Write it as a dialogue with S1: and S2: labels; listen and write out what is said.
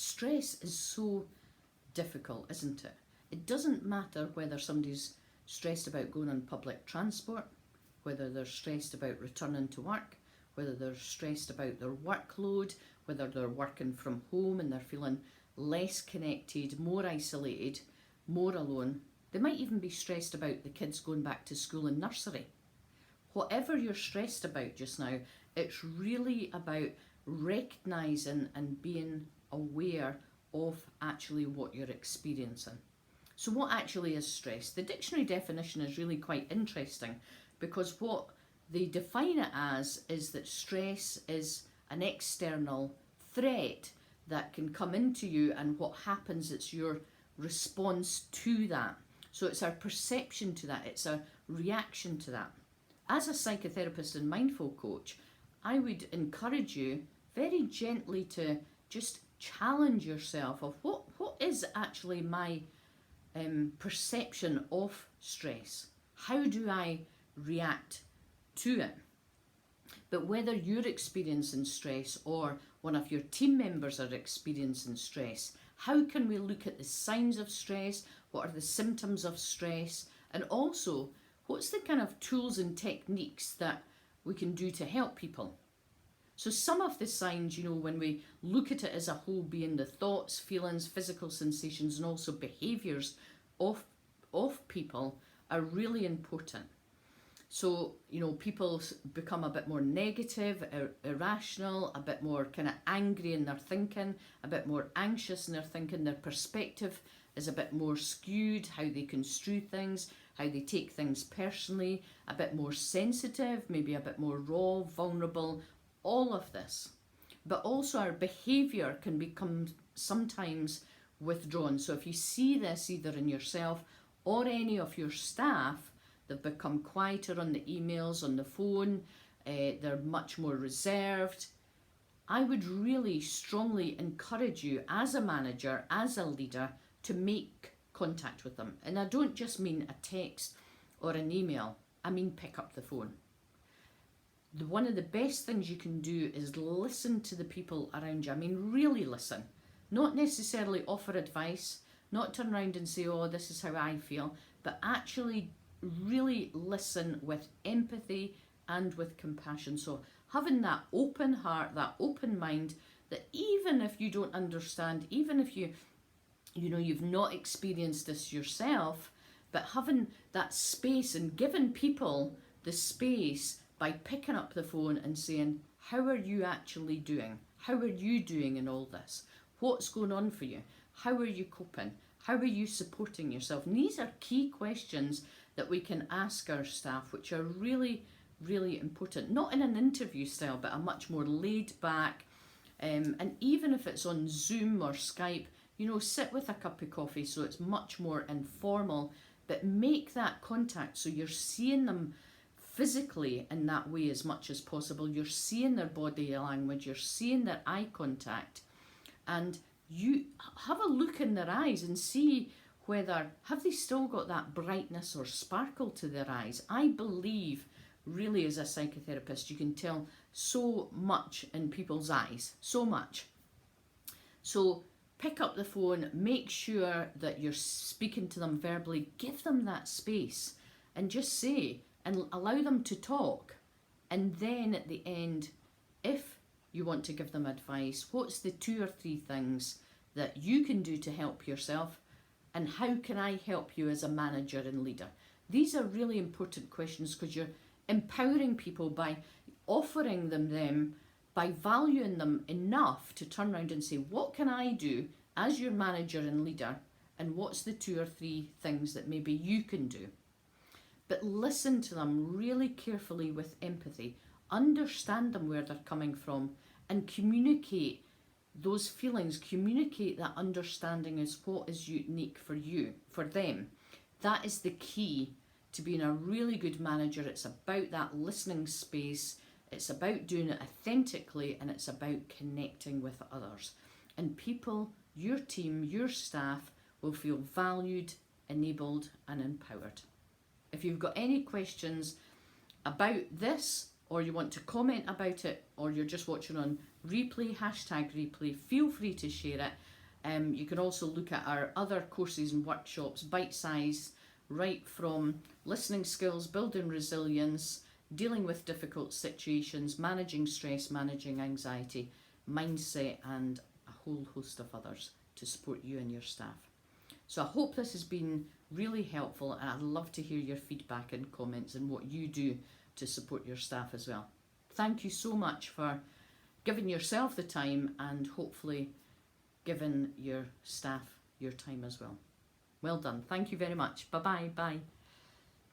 S1: stress is so difficult, isn't it? It doesn't matter whether somebody's stressed about going on public transport, whether they're stressed about returning to work, whether they're stressed about their workload, whether they're working from home and they're feeling less connected, more isolated, more alone. They might even be stressed about the kids going back to school and nursery. Whatever you're stressed about just now, it's really about recognising and being aware of actually what you're experiencing. So what actually is stress? The dictionary definition is really quite interesting, because what they define it as is that stress is an external threat that can come into you, and what happens, it's your response to that. So it's our perception to that, it's a reaction to that. As a psychotherapist and mindful coach, I would encourage you very gently to just challenge yourself of what is actually my perception of stress. How do I react to it? But whether you're experiencing stress or one of your team members are experiencing stress, how can we look at the signs of stress? What are the symptoms of stress? And also, what's the kind of tools and techniques that we can do to help people? So some of the signs, when we look at it as a whole, being the thoughts, feelings, physical sensations, and also behaviours of people, are really important. So, people become a bit more negative, irrational, a bit more kind of angry in their thinking, a bit more anxious in their thinking. Their perspective is a bit more skewed, how they construe things, how they take things personally, a bit more sensitive, maybe a bit more raw, vulnerable, all of this. But also our behaviour can become sometimes withdrawn. So if you see this either in yourself or any of your staff, they've become quieter on the emails, on the phone, they're much more reserved. I would really strongly encourage you as a manager, as a leader, to make contact with them. And I don't just mean a text or an email, I mean pick up the phone. One of the best things you can do is listen to the people around you. I mean, really listen. Not necessarily offer advice, not turn around and say, oh, this is how I feel, but actually really listen with empathy and with compassion. So having that open heart, that open mind, that even if you don't understand, even if you've not experienced this yourself, but having that space and giving people the space by picking up the phone and saying, how are you actually doing? How are you doing in all this? What's going on for you? How are you coping? How are you supporting yourself? And these are key questions that we can ask our staff, which are really, really important. Not in an interview style, but a much more laid back, and even if it's on Zoom or Skype, sit with a cup of coffee so it's much more informal, but make that contact so you're seeing them physically in that way as much as possible. You're seeing their body language, you're seeing their eye contact, and you have a look in their eyes and see whether, have they still got that brightness or sparkle to their eyes. I believe really as a psychotherapist you can tell so much in people's eyes, so much. So pick up the phone, make sure that you're speaking to them verbally, give them that space and just say, and allow them to talk. And then at the end, if you want to give them advice, what's the 2 or 3 things that you can do to help yourself, and how can I help you as a manager and leader? These are really important questions, because you're empowering people by offering them, by valuing them enough to turn around and say, what can I do as your manager and leader, and what's the 2 or 3 things that maybe you can do? But listen to them really carefully with empathy, understand them where they're coming from, and communicate those feelings, communicate that understanding as what is unique for you, for them. That is the key to being a really good manager. It's about that listening space, it's about doing it authentically, and it's about connecting with others. And people, your team, your staff will feel valued, enabled, and empowered. If you've got any questions about this, or you want to comment about it, or you're just watching on replay, #replay, feel free to share it. You can also look at our other courses and workshops, bite-sized, right from listening skills, building resilience, dealing with difficult situations, managing stress, managing anxiety, mindset, and a whole host of others to support you and your staff. So I hope this has been really helpful, and I'd love to hear your feedback and comments and what you do to support your staff as well. Thank you so much for giving yourself the time and hopefully giving your staff your time as well. Well done. Thank you very much. Bye-bye. Bye.